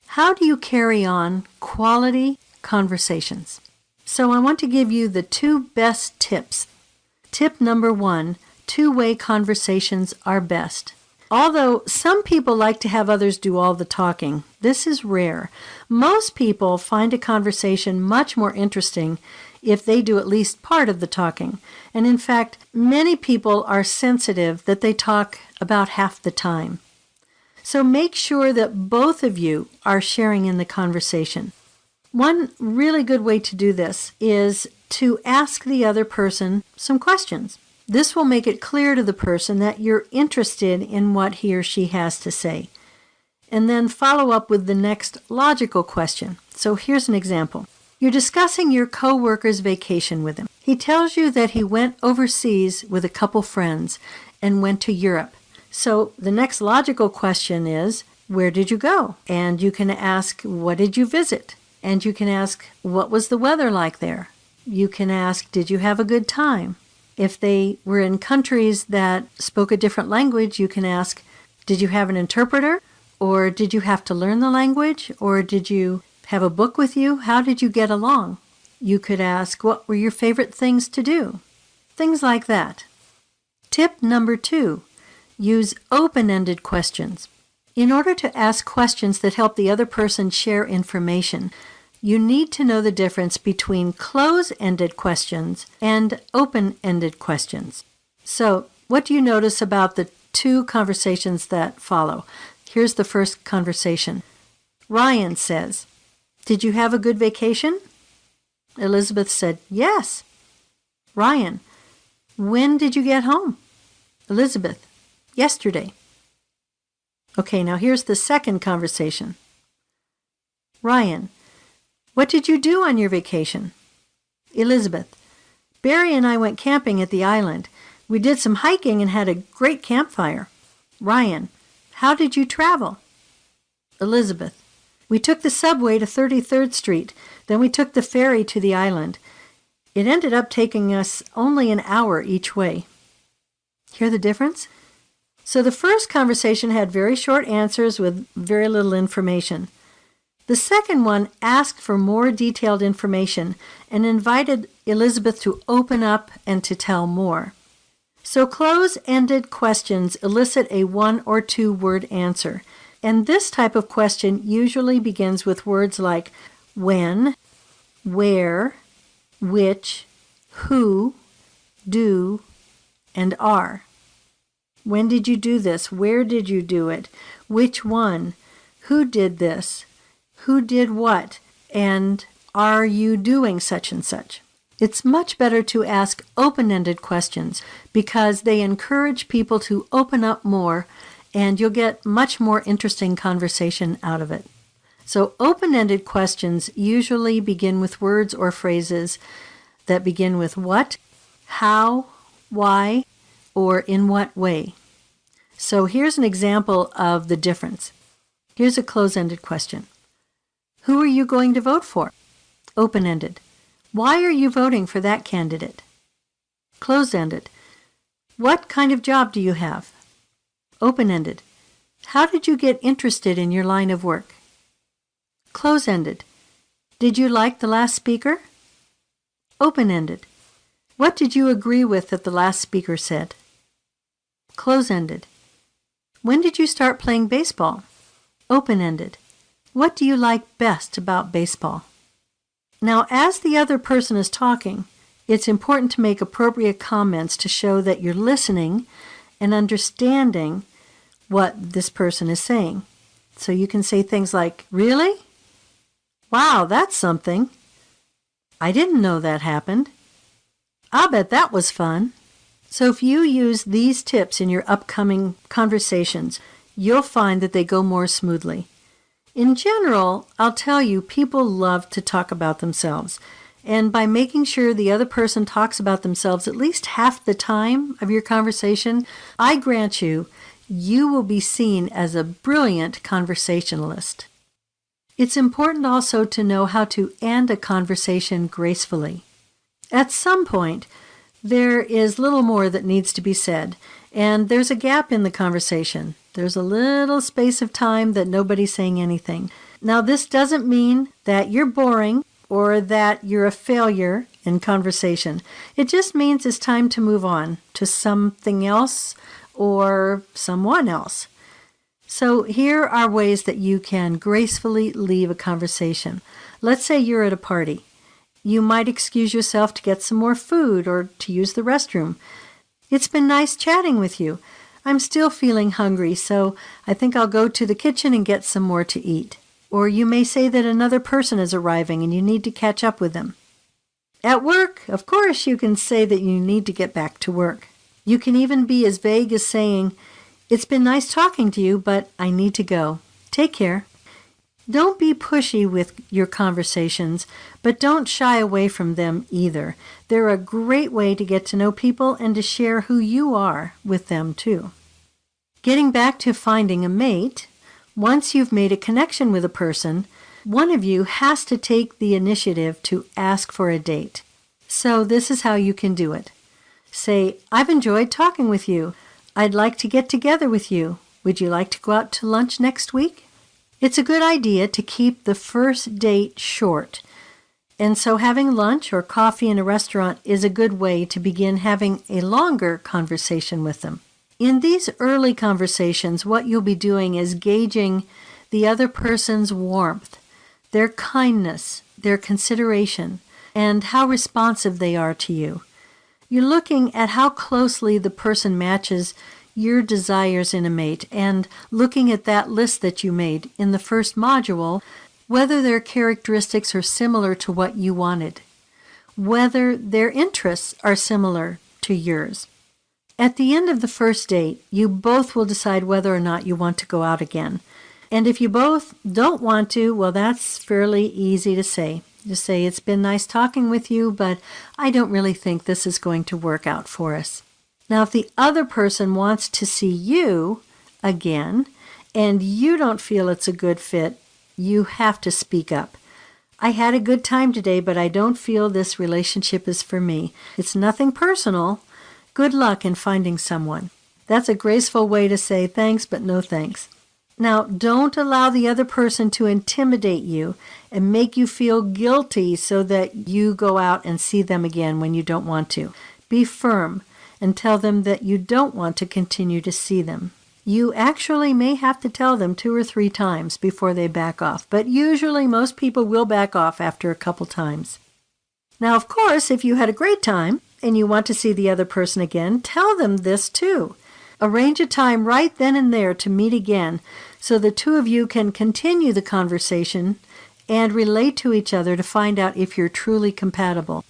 How do you carry on quality conversations? So I want to give you the 2 best tips. Tip number 1, two-way conversations are best. Although some people like to have others do all the talking, this is rare. Most people find a conversation much more interesting if they do at least part of the talking. And in fact, many people are sensitive that they talk about half the time. So make sure that both of you are sharing in the conversation. One really good way to do this is to ask the other person some questions. This will make it clear to the person that you're interested in what he or she has to say. And then follow up with the next logical question. So here's an example. You're discussing your coworker's vacation with him. He tells you that he went overseas with a couple friends and went to Europe. So the next logical question is, where did you go? And you can ask, what did you visit? And you can ask, what was the weather like there? You can ask, did you have a good time? If they were in countries that spoke a different language, you can ask, did you have an interpreter? Or did you have to learn the language? Or did you have a book with you? How did you get along? You could ask, what were your favorite things to do? Things like that. Tip number 2, use open-ended questions. In order to ask questions that help the other person share information, you need to know the difference between close-ended questions and open-ended questions. So, what do you notice about the 2 conversations that follow? Here's the first conversation. Ryan says, "Did you have a good vacation?" Elizabeth said, "Yes." Ryan, "When did you get home?" Elizabeth, "Yesterday." Okay, now here's the second conversation. Ryan, "What did you do on your vacation?" Elizabeth, "Barry and I went camping at the island. We did some hiking and had a great campfire." Ryan, "How did you travel?" Elizabeth, "We took the subway to 33rd Street. Then we took the ferry to the island. It ended up taking us only an hour each way." Hear the difference? So the first conversation had very short answers with very little information. The second one asked for more detailed information and invited Elizabeth to open up and to tell more. So close-ended questions elicit a 1 or 2 word answer. And this type of question usually begins with words like when, where, which, who, do, and are. When did you do this? Where did you do it? Which one? Who did this? Who did what? And are you doing such and such? It's much better to ask open-ended questions because they encourage people to open up more, and you'll get much more interesting conversation out of it. So open-ended questions usually begin with words or phrases that begin with what, how, why, or in what way. So here's an example of the difference. Here's a close-ended question. Who are you going to vote for? Open-ended. Why are you voting for that candidate? Close-ended. What kind of job do you have? Open-ended. How did you get interested in your line of work? Close-ended. Did you like the last speaker? Open-ended. What did you agree with that the last speaker said? Close-ended. When did you start playing baseball? Open-ended. What do you like best about baseball? Now, as the other person is talking, it's important to make appropriate comments to show that you're listening and understanding what this person is saying. So you can say things like, "Really? Wow, that's something. I didn't know that happened. I'll bet that was fun." So if you use these tips in your upcoming conversations, you'll find that they go more smoothly. In general, I'll tell you, people love to talk about themselves. And by making sure the other person talks about themselves at least half the time of your conversation, I grant you, you will be seen as a brilliant conversationalist. It's important also to know how to end a conversation gracefully. At some point, there is little more that needs to be said, and there's a gap in the conversation. There's a little space of time that nobody's saying anything. Now, this doesn't mean that you're boring or that you're a failure in conversation. It just means it's time to move on to something else or someone else. So here are ways that you can gracefully leave a conversation. Let's say you're at a party. You might excuse yourself to get some more food or to use the restroom. It's been nice chatting with you. I'm still feeling hungry, so I think I'll go to the kitchen and get some more to eat. Or you may say that another person is arriving and you need to catch up with them. At work, of course, you can say that you need to get back to work. You can even be as vague as saying, "It's been nice talking to you, but I need to go. Take care." Don't be pushy with your conversations, but don't shy away from them either. They're a great way to get to know people and to share who you are with them too. Getting back to finding a mate, once you've made a connection with a person, one of you has to take the initiative to ask for a date. So this is how you can do it. Say, "I've enjoyed talking with you. I'd like to get together with you. Would you like to go out to lunch next week?" It's a good idea to keep the first date short. And so having lunch or coffee in a restaurant is a good way to begin having a longer conversation with them. In these early conversations, what you'll be doing is gauging the other person's warmth, their kindness, their consideration, and how responsive they are to you. You're looking at how closely the person matches your desires in a mate and looking at that list that you made in the first module, whether their characteristics are similar to what you wanted, whether their interests are similar to yours. At the end of the first date, you both will decide whether or not you want to go out again. And if you both don't want to, well, that's fairly easy to say. Just say, "It's been nice talking with you, but I don't really think this is going to work out for us." Now, if the other person wants to see you again and you don't feel it's a good fit, you have to speak up. "I had a good time today, but I don't feel this relationship is for me. It's nothing personal. Good luck in finding someone." That's a graceful way to say thanks, but no thanks. Now, don't allow the other person to intimidate you and make you feel guilty so that you go out and see them again when you don't want to. Be firm and tell them that you don't want to continue to see them. You actually may have to tell them 2 or 3 times before they back off, but usually most people will back off after a couple times. Now, of course, if you had a great time and you want to see the other person again, tell them this too. Arrange a time right then and there to meet again so the two of you can continue the conversation and relate to each other to find out if you're truly compatible.